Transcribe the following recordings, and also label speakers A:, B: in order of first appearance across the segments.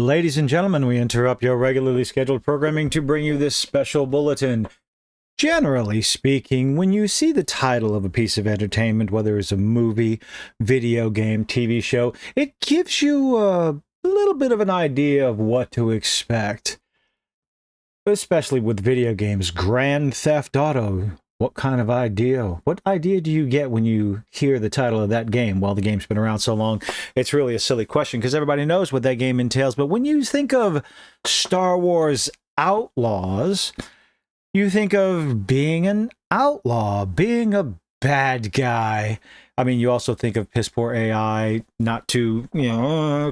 A: Ladies and gentlemen, we interrupt your regularly scheduled programming to bring you this special bulletin. Generally speaking, when you see the title of a piece of entertainment, whether it's a movie, video game, TV show, it gives you a little bit of an idea of what to expect. Especially with video games. Grand Theft Auto. What kind of idea? What idea do you get when you hear the title of that game? Well, the game's been around so long, it's really a silly question because everybody knows what that game entails. But when you think of Star Wars Outlaws, you think of being an outlaw, being a bad guy. I mean, you also think of piss poor AI, not too,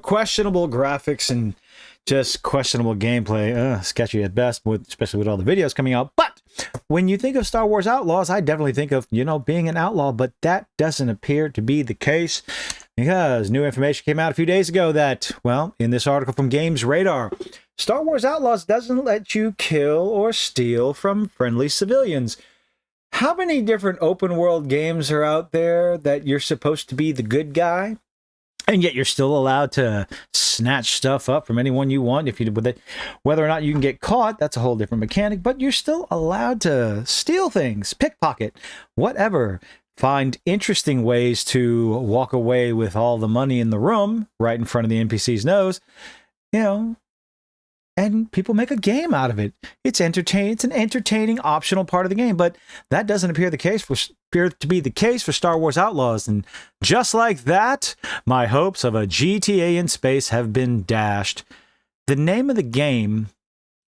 A: questionable graphics and just questionable gameplay, sketchy at best, especially with all the videos coming out. But when you think of Star Wars Outlaws, I definitely think of, being an outlaw, but that doesn't appear to be the case because new information came out a few days ago that, well, in this article from Games Radar, Star Wars Outlaws doesn't let you kill or steal from friendly civilians. How many different open world games are out there that you're supposed to be the good guy? And yet you're still allowed to snatch stuff up from anyone you want. If you with it, whether or not you can get caught, that's a whole different mechanic. But you're still allowed to steal things, pickpocket, whatever. Find interesting ways to walk away with all the money in the room right in front of the NPC's nose. And people make a game out of it. It's entertaining. It's an entertaining optional part of the game, but that doesn't appear to be the case for Star Wars Outlaws. And just like that, my hopes of a GTA in space have been dashed. The name of the game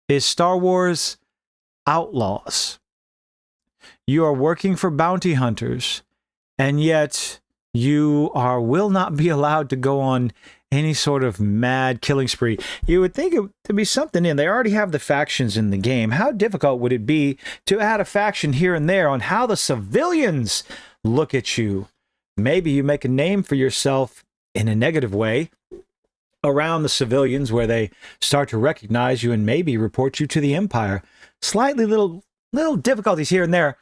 A: is Star Wars Outlaws. You are working for bounty hunters, and yet you will not be allowed to go on any sort of mad killing spree. You would think it would be something in. They already have the factions in the game. How difficult would it be to add a faction here and there on how the civilians look at you? Maybe you make a name for yourself in a negative way around the civilians where they start to recognize you and maybe report you to the Empire. Slightly little difficulties here and there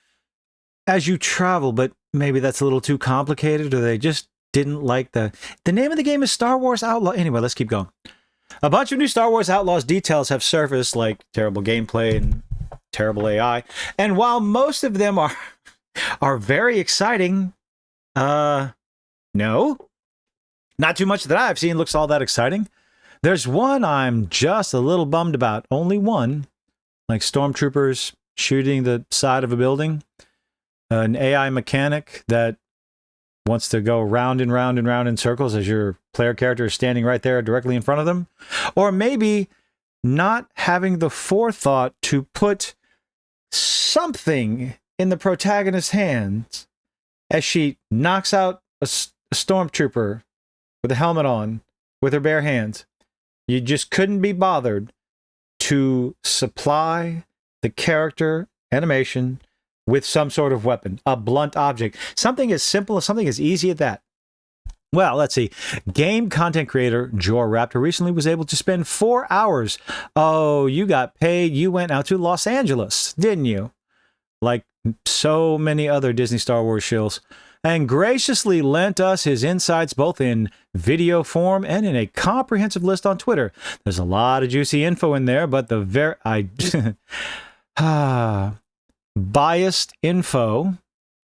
A: as you travel, but maybe that's a little too complicated, or they just didn't like the name of the game is Star Wars Outlaw. Anyway, let's keep going. A bunch of new Star Wars Outlaws details have surfaced, like terrible gameplay and terrible AI. And while most of them are very exciting, no, not too much that I've seen looks all that exciting. There's one I'm just a little bummed about. Only one, like stormtroopers shooting the side of a building, an AI mechanic that wants to go round and round and round in circles as your player character is standing right there directly in front of them. Or maybe not having the forethought to put something in the protagonist's hands as she knocks out a stormtrooper with a helmet on with her bare hands. You just couldn't be bothered to supply the character animation with some sort of weapon, a blunt object, something as simple as something as easy as that. Well, let's see. Game content creator Jor Raptor recently was able to spend 4 hours. Oh, you got paid. You went out to Los Angeles, didn't you? Like so many other Disney Star Wars shills. And graciously lent us his insights both in video form and in a comprehensive list on Twitter. There's a lot of juicy info in there, but biased info.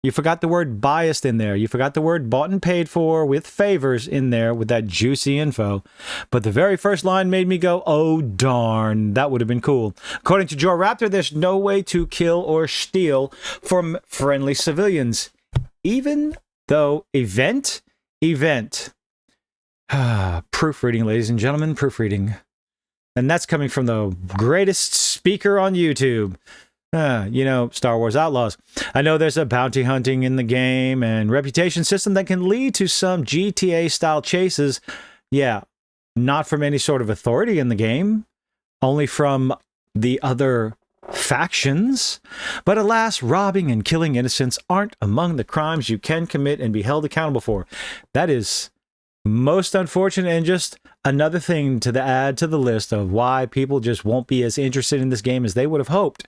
A: You forgot the word biased in there. You forgot the word bought and paid for with favors in there with that juicy info. But the very first line made me go, oh, darn, that would have been cool. According to Joe Raptor, there's no way to kill or steal from friendly civilians. Even though event. Proofreading, ladies and gentlemen, proofreading. And that's coming from the greatest speaker on YouTube. Star Wars Outlaws. I know there's a bounty hunting in the game and reputation system that can lead to some GTA-style chases. Yeah, not from any sort of authority in the game, only from the other factions. But alas, robbing and killing innocents aren't among the crimes you can commit and be held accountable for. That is most unfortunate and just another thing to add to the list of why people just won't be as interested in this game as they would have hoped.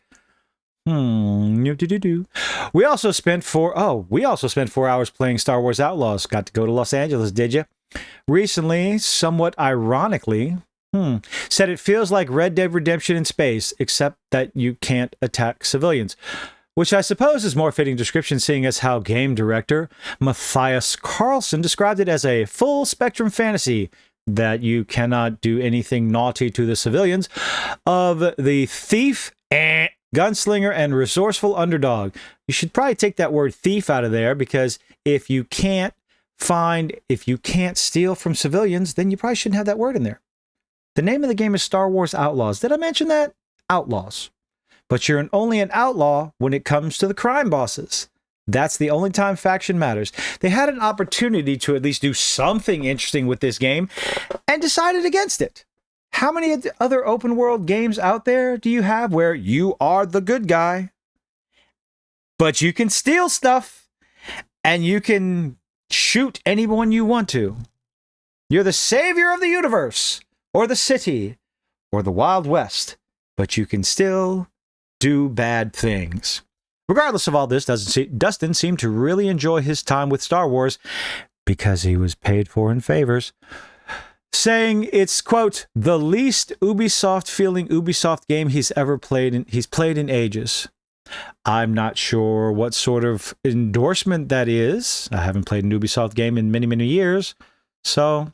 A: We also spent 4 hours playing Star Wars Outlaws. Got to go to Los Angeles, did you? Recently, somewhat ironically, Said it feels like Red Dead Redemption in space, except that you can't attack civilians. Which I suppose is more fitting description, seeing as how game director Matthias Carlson described it as a full spectrum fantasy that you cannot do anything naughty to the civilians of the thief, gunslinger, and resourceful underdog. You should probably take that word thief out of there, because if you can't steal from civilians, then you probably shouldn't have that word in there. The name of the game is Star Wars Outlaws. Did I mention that? Outlaws. But you're only an outlaw when it comes to the crime bosses. That's the only time faction matters. They had an opportunity to at least do something interesting with this game and decided against it. How many other open world games out there do you have where you are the good guy, but you can steal stuff and you can shoot anyone you want to? You're the savior of the universe or the city or the Wild West, but you can still do bad things. Regardless of all this, Dustin seemed to really enjoy his time with Star Wars because he was paid for in favors, saying it's, quote, the least Ubisoft-feeling Ubisoft game he's played in ages. I'm not sure what sort of endorsement that is. I haven't played an Ubisoft game in many, many years. So,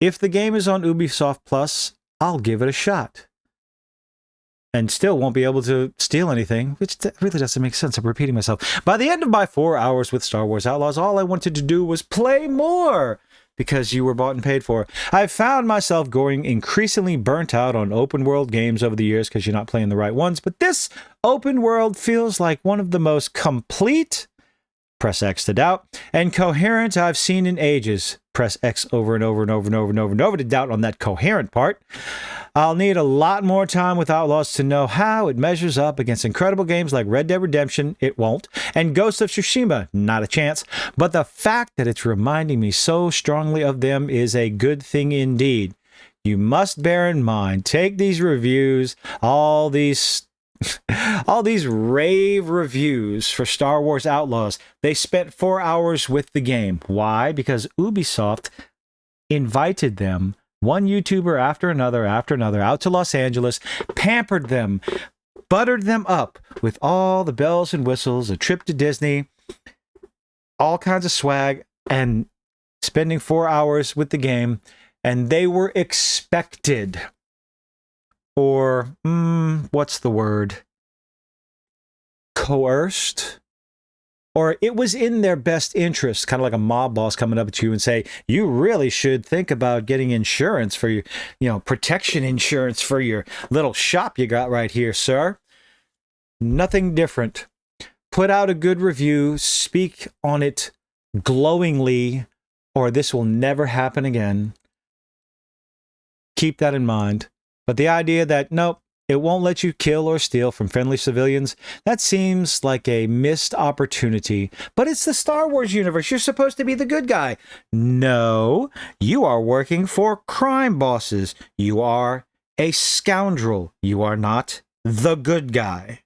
A: if the game is on Ubisoft Plus, I'll give it a shot. And still won't be able to steal anything, which really doesn't make sense. I'm repeating myself. By the end of my 4 hours with Star Wars Outlaws, all I wanted to do was play more, because you were bought and paid for. I've found myself going increasingly burnt out on open world games over the years because you're not playing the right ones, but this open world feels like one of the most complete, press X to doubt, and coherent I've seen in ages. Press X over and over and over and over and over and over to doubt on that coherent part. I'll need a lot more time with Outlaws to know how it measures up against incredible games like Red Dead Redemption. It won't. And Ghost of Tsushima, not a chance. But the fact that it's reminding me so strongly of them is a good thing indeed. You must bear in mind, take these reviews, all these rave reviews for Star Wars Outlaws. They spent 4 hours with the game. Why? Because Ubisoft invited them, one YouTuber after another, out to Los Angeles, pampered them, buttered them up with all the bells and whistles, a trip to Disney, all kinds of swag, and spending 4 hours with the game, and they were expected, or, what's the word? Coerced? Or it was in their best interest, kind of like a mob boss coming up at you and say, you really should think about getting insurance for your, protection insurance for your little shop you got right here, sir. Nothing different. Put out a good review, speak on it glowingly, or this will never happen again. Keep that in mind. But the idea that, nope, it won't let you kill or steal from friendly civilians, that seems like a missed opportunity. But it's the Star Wars universe. You're supposed to be the good guy. No, you are working for crime bosses. You are a scoundrel. You are not the good guy.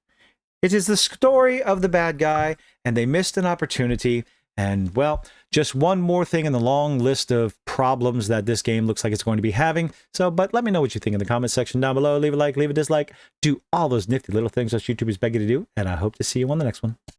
A: It is the story of the bad guy, and they missed an opportunity. And, well, just one more thing in the long list of problems that this game looks like it's going to be having. But let me know what you think in the comment section down below. Leave a like, leave a dislike. Do all those nifty little things that YouTubers beg you to do. And I hope to see you on the next one.